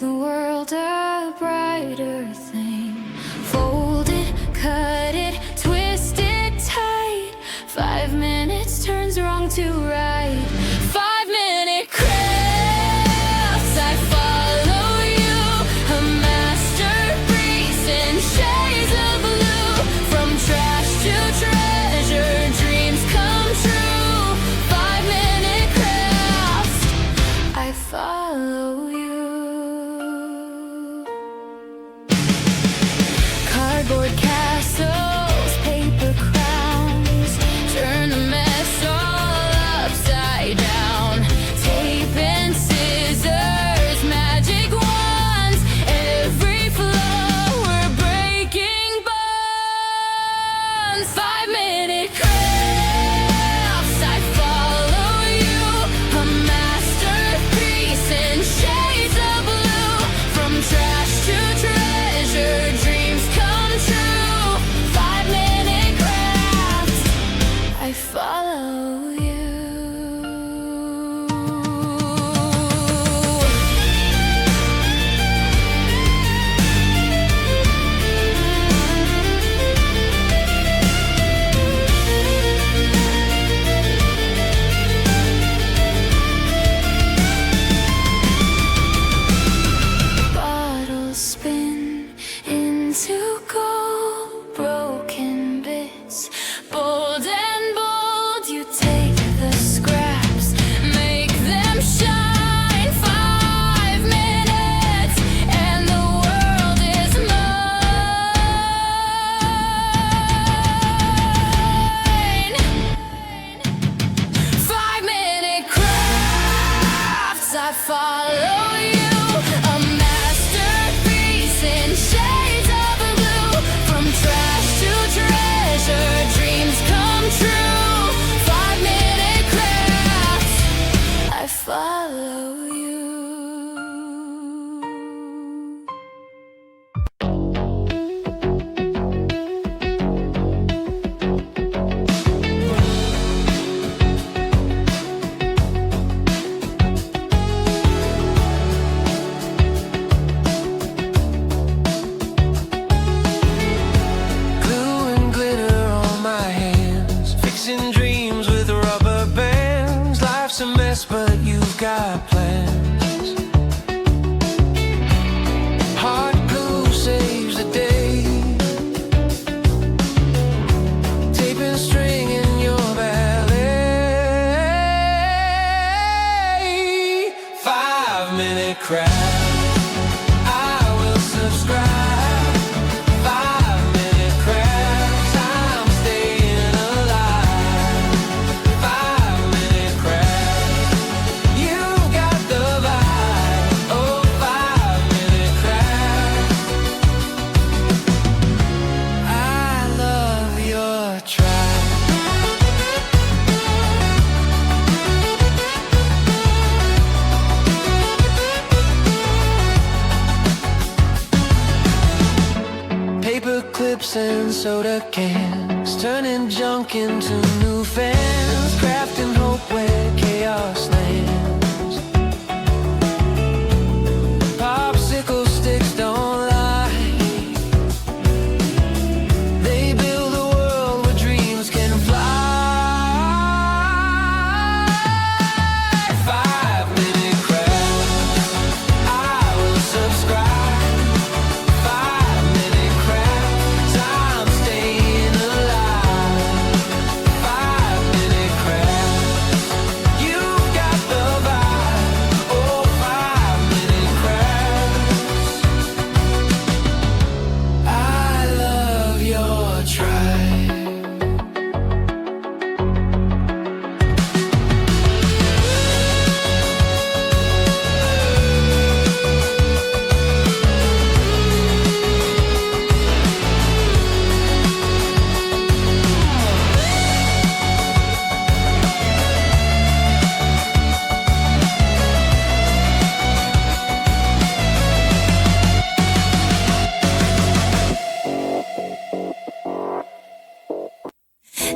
the world a brighter thing. Fold it, cut it, twist it tight. 5 minutes turns wrong to right. 5-minute crafts, I follow you. A masterpiece in shades of blue. From trash to treasure, dreams come true. 5-minute crafts, I follow you. Cardboard castles, paper crowns, turn the mess all upside down. Tape and scissors, magic wands, every flow we're breaking bonds. 5-minute crafts, I follow you. A masterpiece in shades of blue. From trash to treasure, dreams come true. 5-minute crafts, I follow you. Bottles spin into gold, broken bits, bold and bold. You take the scraps, make them shine. 5 minutes, and the world is mine. 5-minute crafts, I follow you. A masterpiece in shades of blue. From trash to treasure, dreams come true. 5-minute crafts, I follow you. Glue and glitter on my hands, fixing dreams with rubber bands. Life's a mess, but you've got plans. Hot glue saves the day. Tape and string in your ballet. 5-minute craft, I will subscribe. 5-minute crafts, I'm staying alive. 5-minute crafts, you got the vibe. Oh, 5-minute crafts, I love your tribe. Paper clips and soda cans, turning junk into new fans. Crafting hope where chaos lands. Popsicle sticks don't lie. They build a world where dreams can fly. 5-minute crafts, I will subscribe. 5-minute crafts, I'm staying alive. 5-minute crafts, you got the vibe. Oh, 5-minute crafts, I love your tribe.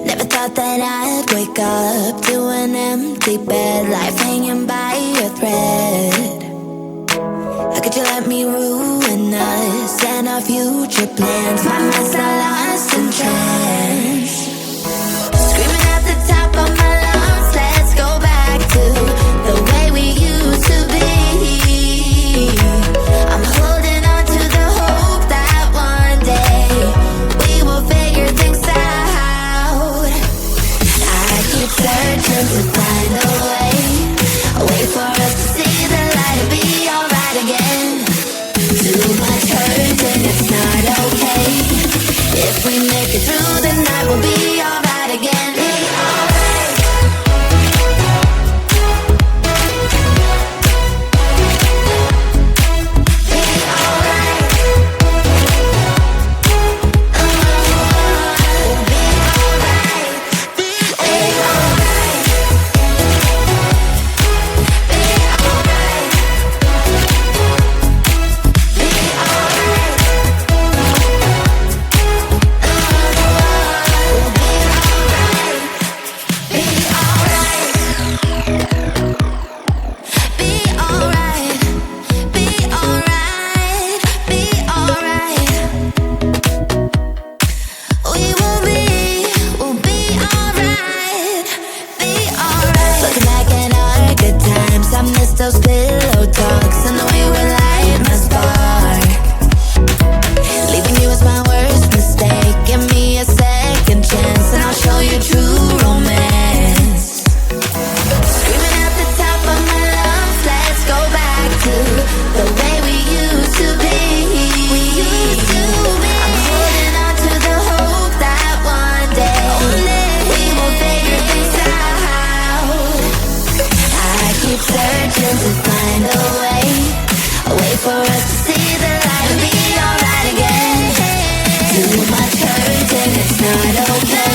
Never thought that I'd wake up to an empty bed, life hanging by a thread. I could you let me ruin us and our future plans? My mind's not lost in trance. Screaming at the top of my lungs, let's go back to the way we used to be. I'm holding on to the hope that one day we will figure things out. I keep searching to find a way, a way for us to see the light and be alright again. Too much hurt and it's not okay. If we make it through the night, we'll be alright again. Be alright. Be alright. We'll be alright. Be alright. Be alright. Be alright. Those pillow talks and the way we light my spark. Leaving you was my worst mistake. Give me a second chance and I'll show you true romance. Screaming at the top of my lungs, let's go back to the way we used to be. We used to be. I'm holding on to the hope that one day we will figure things out. I keep searching to find a way for us to see the light and be alright again. Too much hurt and it's not okay.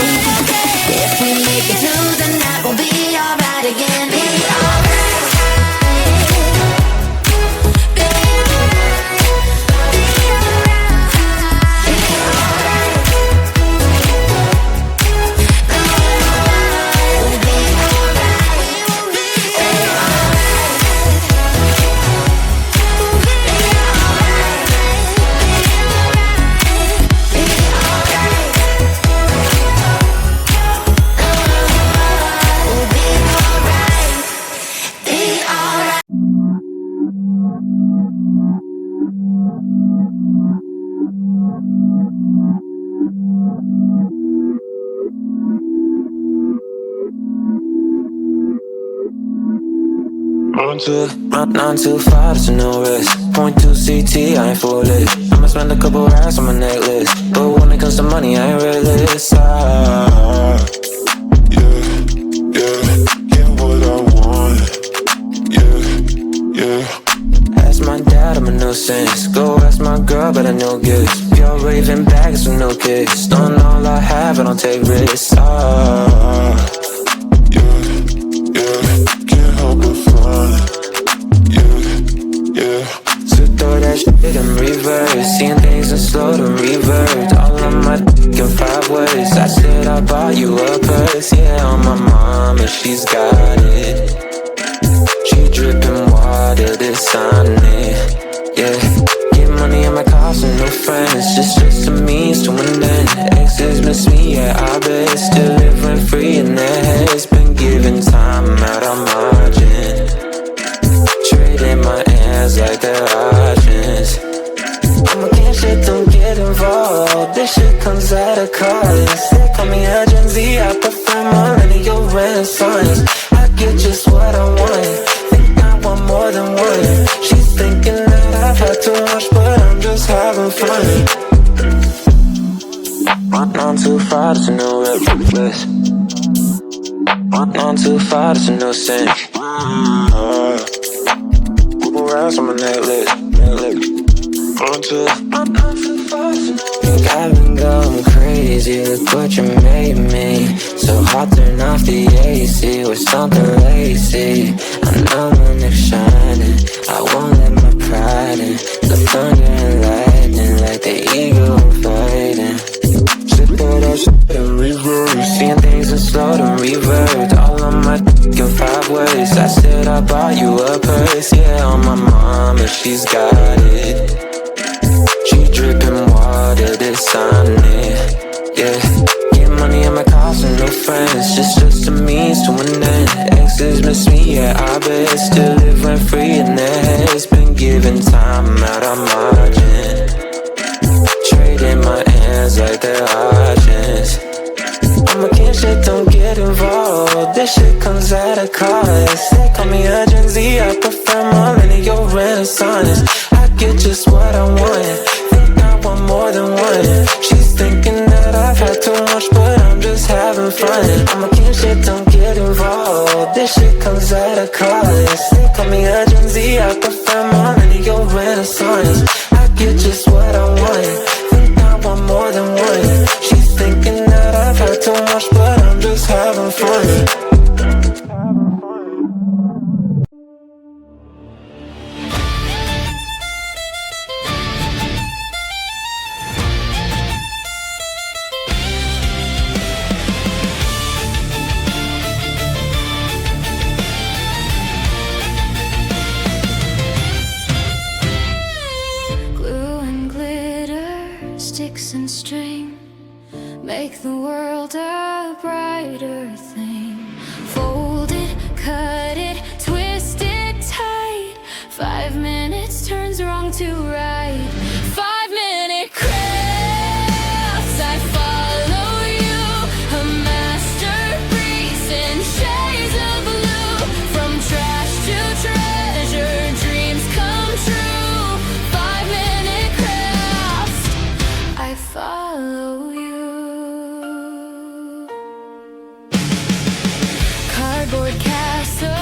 If we make it through the night, we'll be alright again. Be alright. Be alright. Be alright. Be alright. We'll be alright. We'll be alright. Run too far, there's no risk. 0.2 CT, I ain't for it. I'ma spend a couple racks on my necklace, but when it comes to money, I ain't realist. Get what I want. Ask my dad, I'm a nuisance. Go ask my girl, but I know gifts. Pure raving bags with no kicks. Don't all I have, I don't take risks. Can't help but fun. So throw that shit in reverse. Seeing things in slow to revert. All of my in 5 words. I said I bought you a purse. Yeah, on my mama, she's got it. She dripping water, this on it. Yeah, get money in my cost and no friends. Just a means to an end. Exes miss me, yeah, I bet. Still living free in their heads. Been giving time out of margin. Trading my hands like they're options. I'm against shit, don't get involved. This shit comes at a cost. They call me a Gen Z, I prefer millennial renaissance. I get just what I want. Think I want more than one. She's thinking that I've had too much, but I'm just having fun. Run on too far, there's no reckless. Run on too far, there's no sense. Around on my necklace. Run too far, think I've been going crazy. Look what you made me. So hot, turn off the AC. We're something lazy. I know when they're shining. I won't let my pride in. The thunder and lightning, like the eagle fighting. Shit throw that shit in reverse. Seeing things in slow to revert. All of my in 5 words. I said I bought you a purse. Yeah, on my mama, she's got it. She dripping water, this on it. Yeah. Money in my cars and no friends, just a means to an end. Exes miss me, yeah, I bet. Still live rent free in their heads. Been giving time out of margin. Trading my hands like they're auctions. I'm a king, shit, don't get involved. This shit comes at a cost. They call me a Gen Z, I prefer millennial renaissance. I get just what I want. Think I want more than one. She's thinking that I've had too much, but I'm just having fun. I'm a king, shit, don't get involved. This shit comes at a cost. They call me a Gen Z, I prefer millennial renaissance. I get just what I want. Think I want more than one. She's thinking that I've had too much, but I'm just having fun. Sticks and string make the world a brighter thing. Fold it, cut it, twist it tight. 5 minutes turns wrong to right. 5-minute crafts, I follow you. A masterpiece in shades of blue. From trash to treasure, dreams come true. 5-minute crafts, I follow you. Cardboard castle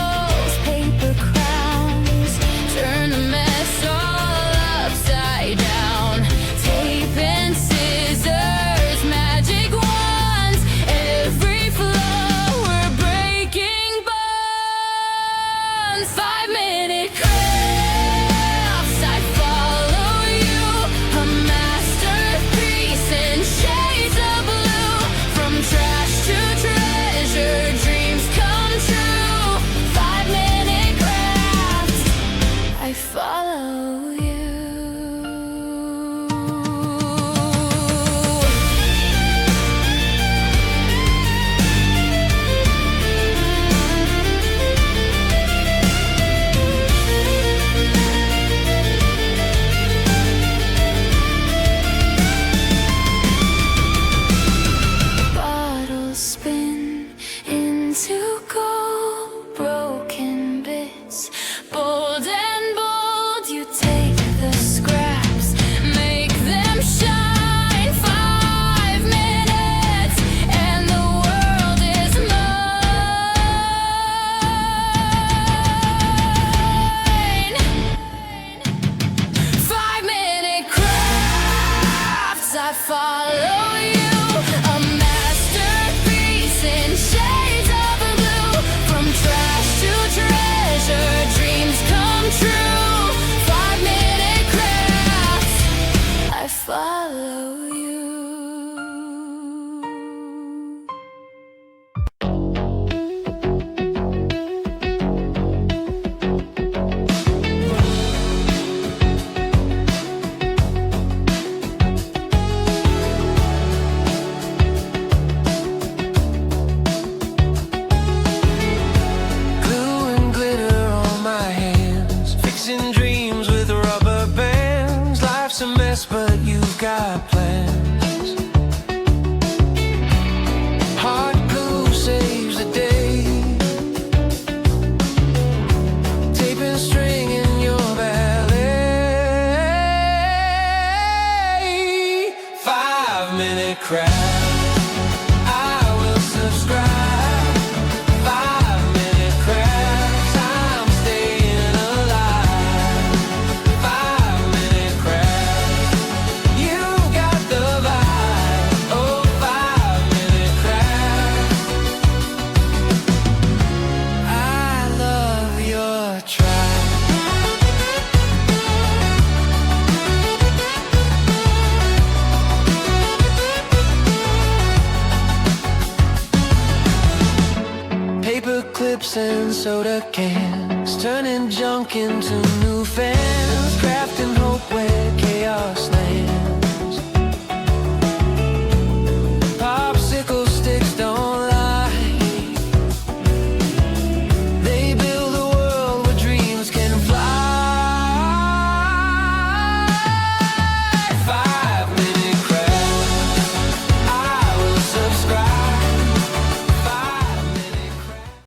soda cans, turning junk into new fans.